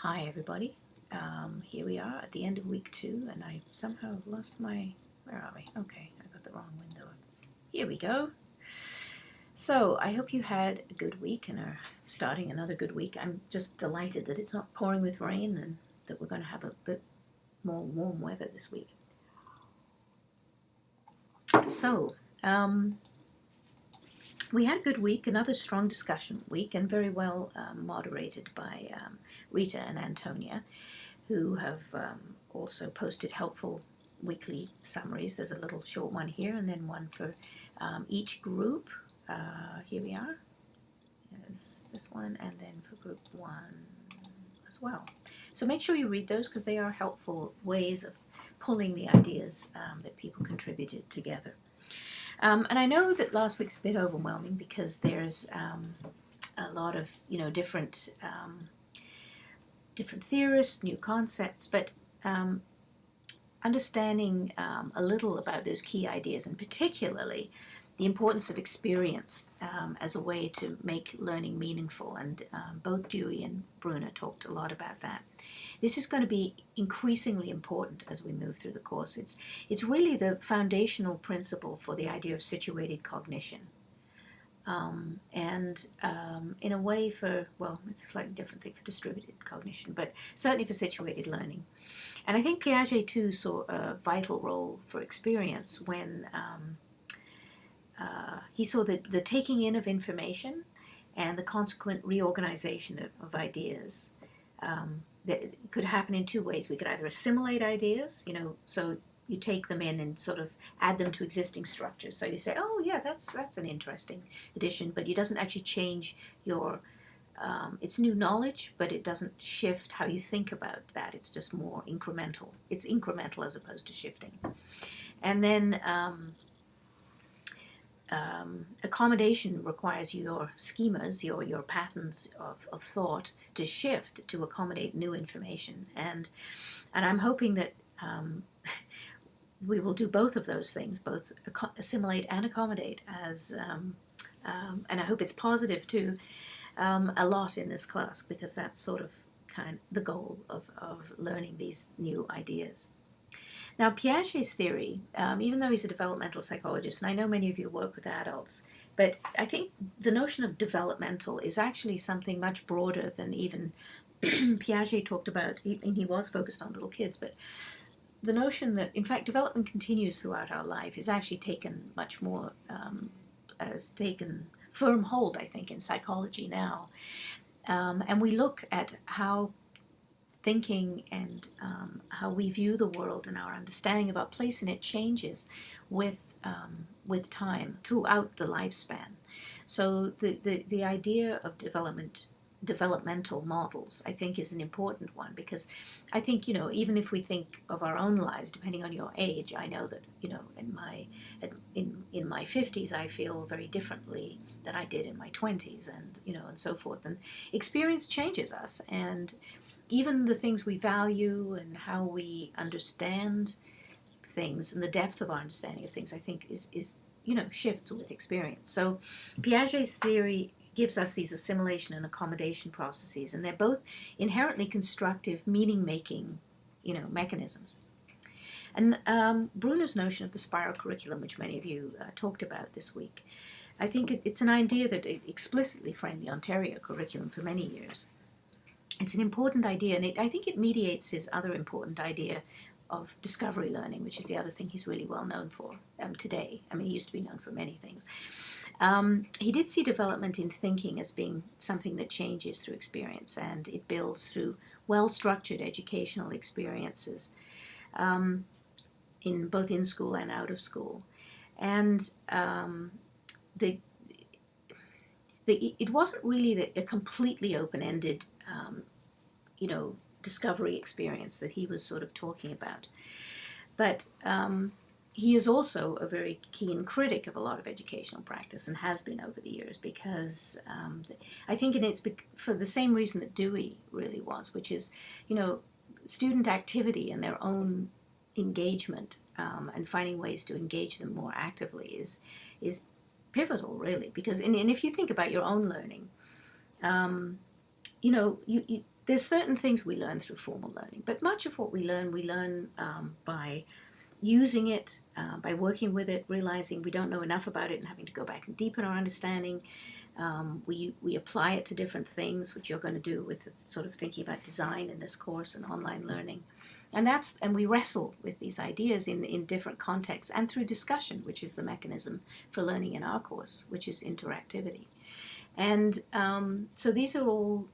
Hi everybody. Here we are at the end of week 2 and I somehow lost my... Where are we? Okay, I got the wrong window up. Here we go. So I hope you had a good week and are starting another good week. I'm just delighted that it's not pouring with rain and that we're going to have a bit more warm weather this week. So, we had a good week, another strong discussion week, and very well moderated by Rita and Antonia, who have also posted helpful weekly summaries. There's a little short one here and then one for each group. Here we are. There's this one, and then for group 1 as well. So make sure you read those because they are helpful ways of pulling the ideas that people contributed together. And I know that last week's a bit overwhelming because there's a lot of different theorists, new concepts, but understanding a little about those key ideas, and particularly the importance of experience as a way to make learning meaningful. And both Dewey and Bruner talked a lot about that. This is going to be increasingly important as we move through the course. It's really the foundational principle for the idea of situated cognition. In a way it's a slightly different thing for distributed cognition, but certainly for situated learning. And I think Piaget too saw a vital role for experience when he saw the taking in of information and the consequent reorganization of ideas that could happen in two ways. We could either assimilate ideas, so you take them in and sort of add them to existing structures. So you say, oh yeah, that's an interesting addition, but it doesn't actually change your, it's new knowledge, but it doesn't shift how you think about that. It's just more incremental. It's incremental as opposed to shifting. And then accommodation requires your schemas, your patterns of thought to shift to accommodate new information. And I'm hoping that we will do both of those things, both assimilate and accommodate, as and I hope it's positive too, a lot in this class, because that's sort of the goal of learning these new ideas. Now, Piaget's theory, even though he's a developmental psychologist, and I know many of you work with adults, but I think the notion of developmental is actually something much broader than even Piaget talked about. He was focused on little kids, but the notion that, in fact, development continues throughout our life is actually taken much more, has taken firm hold, I think, in psychology now. And we look at how thinking and how we view the world and our understanding of our place in it changes with time throughout the lifespan. So the idea of developmental models, I think, is an important one, because I think, even if we think of our own lives, depending on your age, I know that, in my 50s, I feel very differently than I did in my 20s, and, and so forth. And experience changes us, and even the things we value and how we understand things and the depth of our understanding of things, I think, is shifts with experience. So Piaget's theory gives us these assimilation and accommodation processes, and they're both inherently constructive, meaning-making, mechanisms. And Bruner's notion of the spiral curriculum, which many of you talked about this week, I think it's an idea that it explicitly framed the Ontario curriculum for many years. It's an important idea, and I think it mediates his other important idea of discovery learning, which is the other thing he's really well known for today. I mean, he used to be known for many things. He did see development in thinking as being something that changes through experience, and it builds through well-structured educational experiences, in both in school and out of school. And it wasn't really a completely open-ended discovery experience that he was sort of talking about. But he is also a very keen critic of a lot of educational practice, and has been over the years, because I think it's for the same reason that Dewey really was, which is, student activity and their own engagement, and finding ways to engage them more actively is pivotal, really, because and if you think about your own learning, there's certain things we learn through formal learning, but much of what we learn by using it, by working with it, realizing we don't know enough about it and having to go back and deepen our understanding. We apply it to different things, which you're going to do with sort of thinking about design in this course and online learning. And we wrestle with these ideas in different contexts and through discussion, which is the mechanism for learning in our course, which is interactivity. And so these are all,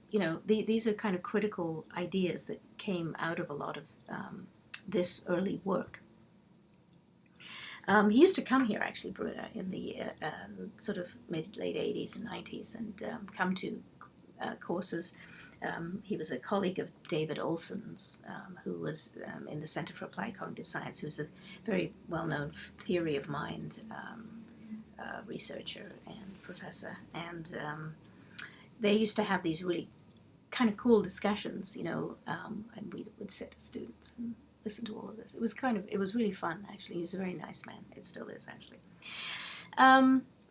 these are kind of critical ideas that came out of a lot of this early work. He used to come here, actually, Bruno, in the sort of late 80s and 90s and come to courses. He was a colleague of David Olson's, who was in the Center for Applied Cognitive Science, who's a very well-known theory of mind researcher and professor. And they used to have these really kind of cool discussions, and we would sit as students and listen to all of this. It was really fun, actually. He was a very nice man. It still is, actually.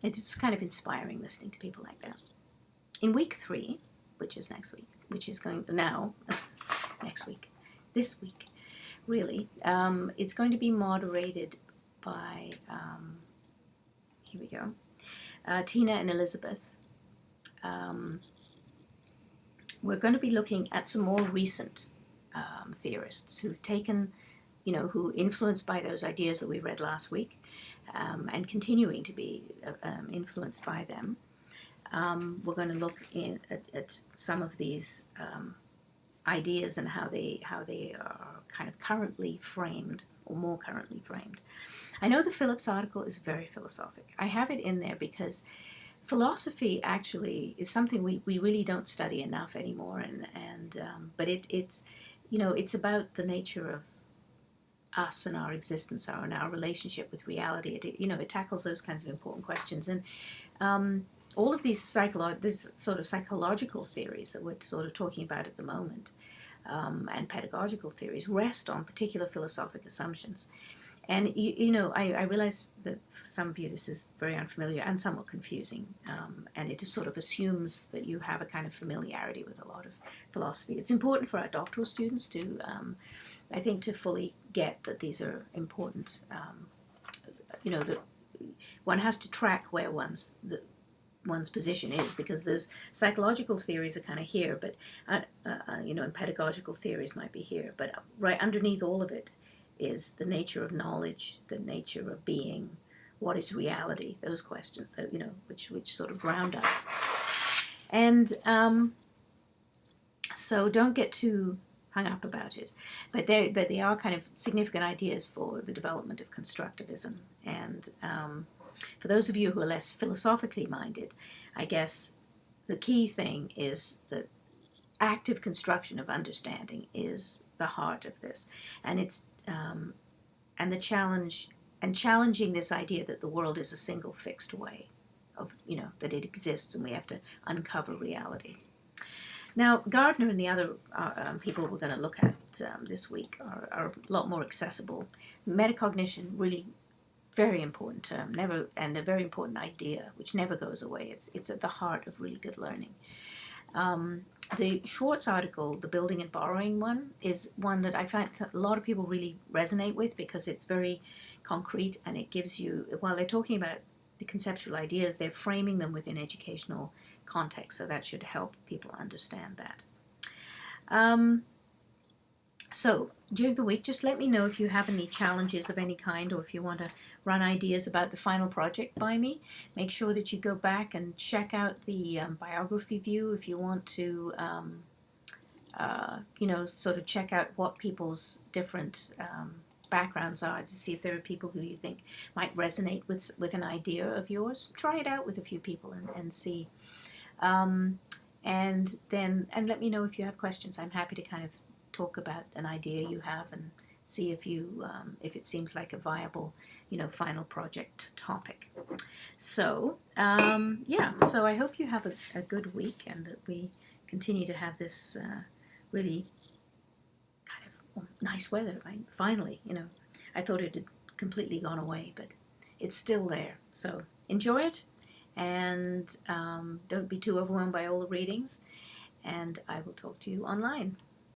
It's kind of inspiring listening to people like that. In week 3, which is next week, which is going now, next week, this week, really, it's going to be moderated by, here we go, Tina and Elizabeth. We're going to be looking at some more recent theorists who've taken, who influenced by those ideas that we read last week, and continuing to be influenced by them. We're going to look at some of these ideas and how they are kind of currently framed, or more currently framed. I know the Phillips article is very philosophic. I have it in there because philosophy actually is something we really don't study enough anymore, but it's about the nature of us and our existence and our relationship with reality. It tackles those kinds of important questions, and all of these sort of psychological theories that we're sort of talking about at the moment, and pedagogical theories, rest on particular philosophic assumptions. And I realize that for some of you this is very unfamiliar and somewhat confusing, and it just sort of assumes that you have a kind of familiarity with a lot of philosophy. It's important for our doctoral students to, I think, to fully get that these are important. That one has to track where one's position is, because those psychological theories are kind of here, but and pedagogical theories might be here, but right underneath all of it is the nature of knowledge, the nature of being, what is reality, those questions that which sort of ground us. And so don't get too hung up about it, but they are kind of significant ideas for the development of constructivism. And for those of you who are less philosophically minded, I guess the key thing is that active construction of understanding is the heart of this, and it's and the challenge and challenging this idea that the world is a single fixed way of that it exists and we have to uncover reality. Now, Gardner and the other people we're going to look at this week are a lot more accessible. Metacognition, really very important term, and a very important idea which never goes away. It's at the heart of really good learning. The Schwartz article, the building and borrowing one, is one that I find that a lot of people really resonate with, because it's very concrete, and it gives you, while they're talking about the conceptual ideas, they're framing them within educational context, so that should help people understand that. So during the week, just let me know if you have any challenges of any kind, or if you want to run ideas about the final project by me. Make sure that you go back and check out the biography view if you want to, sort of check out what people's different backgrounds are, to see if there are people who you think might resonate with an idea of yours. Try it out with a few people and see. And let me know if you have questions. I'm happy to kind of talk about an idea you have and see if it seems like a viable, final project topic. So, so I hope you have a good week, and that we continue to have this really kind of nice weather. Finally, I thought it had completely gone away, but it's still there. So enjoy it, and don't be too overwhelmed by all the readings. and I will talk to you online.